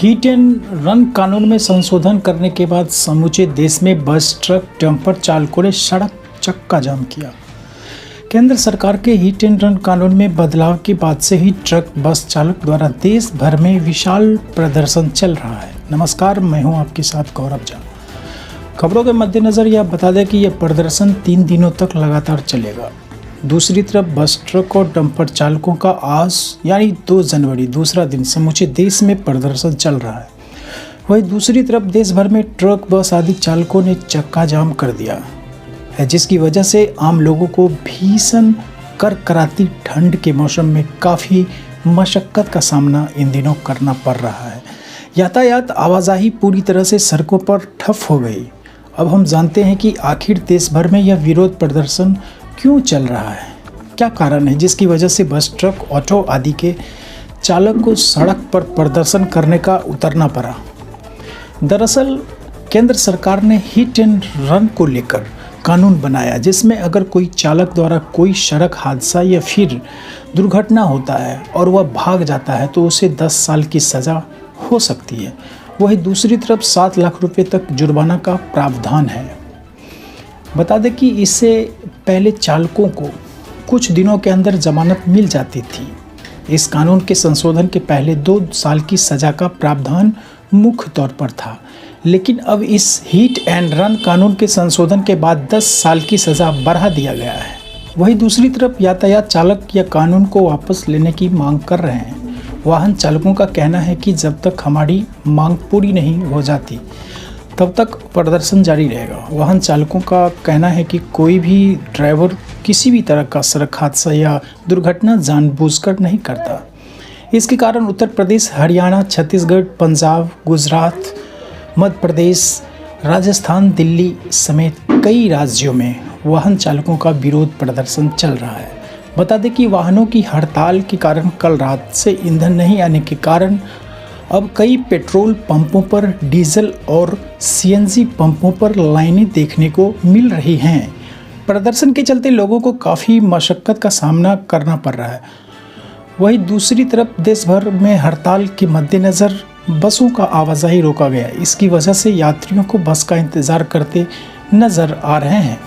Hit and run कानून में संशोधन करने के बाद समूचे देश में बस, ट्रक, डंपर चालकों ने सड़क चक्का जाम किया। केंद्र सरकार के हिट एंड रन कानून में बदलाव के बाद से ही ट्रक, बस चालक द्वारा देश भर में विशाल प्रदर्शन चल रहा है। नमस्कार, मैं हूं आपके साथ गौरव झा। खबरों के मद्देनजर यह बता दें कि यह प्रदर्शन 3 दिनों तक लगातार चलेगा। दूसरी तरफ बस, ट्रक और डंपर चालकों का आज यानी 2 जनवरी दूसरा दिन समूचे देश में प्रदर्शन चल रहा है। वहीं दूसरी तरफ देश भर में ट्रक, बस आदि चालकों ने चक्का जाम कर दिया है, जिसकी वजह से आम लोगों को भीषण करकराती ठंड के मौसम में काफ़ी मशक्क़त का सामना इन दिनों करना पड़ रहा है। यातायात आवाजाही पूरी तरह से सड़कों पर ठप हो गई। अब हम जानते हैं कि आखिर देश भर में यह विरोध प्रदर्शन क्यों चल रहा है, क्या कारण है जिसकी वजह से बस, ट्रक, ऑटो आदि के चालक को सड़क पर प्रदर्शन करने का उतरना पड़ा। दरअसल केंद्र सरकार ने हिट एंड रन को लेकर कानून बनाया, जिसमें अगर कोई चालक द्वारा कोई सड़क हादसा या फिर दुर्घटना होता है और वह भाग जाता है तो उसे 10 साल की सज़ा हो सकती है। वहीं दूसरी तरफ 7 लाख रुपए तक जुर्माना का प्रावधान है। बता दें कि इससे पहले चालकों को कुछ दिनों के अंदर जमानत मिल जाती थी। इस कानून के संशोधन के पहले 2 साल की सज़ा का प्रावधान मुख्य तौर पर था, लेकिन अब इस हिट एंड रन कानून के संशोधन के बाद 10 साल की सज़ा बढ़ा दिया गया है। वहीं दूसरी तरफ यातायात चालक यह कानून को वापस लेने की मांग कर रहे हैं। वाहन चालकों का कहना है कि जब तक हमारी मांग पूरी नहीं हो जाती तब तक प्रदर्शन जारी रहेगा। वाहन चालकों का कहना है कि कोई भी ड्राइवर किसी भी तरह का सड़क हादसा या दुर्घटना जानबूझकर नहीं करता। इसके कारण उत्तर प्रदेश, हरियाणा, छत्तीसगढ़, पंजाब, गुजरात, मध्य प्रदेश, राजस्थान, दिल्ली समेत कई राज्यों में वाहन चालकों का विरोध प्रदर्शन चल रहा है। बता दें कि वाहनों की हड़ताल के कारण कल रात से ईंधन नहीं आने के कारण अब कई पेट्रोल पंपों पर, डीजल और सीएनजी पंपों पर लाइनें देखने को मिल रही हैं। प्रदर्शन के चलते लोगों को काफ़ी मशक्क़त का सामना करना पड़ रहा है। वहीं दूसरी तरफ देश भर में हड़ताल के मद्देनज़र बसों का आवाजाही रोका गया। इसकी वजह से यात्रियों को बस का इंतज़ार करते नज़र आ रहे हैं।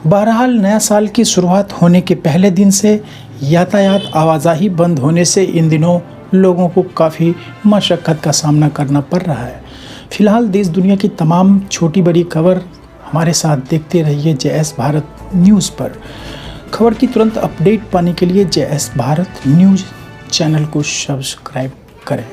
बहरहाल नया साल की शुरुआत होने के पहले दिन से यातायात आवाजाही बंद होने से इन दिनों लोगों को काफ़ी मशक्क़त का सामना करना पड़ रहा है। फिलहाल देश दुनिया की तमाम छोटी बड़ी खबर हमारे साथ देखते रहिए JS भारत न्यूज़ पर। खबर की तुरंत अपडेट पाने के लिए JS भारत न्यूज़ चैनल को सब्सक्राइब करें।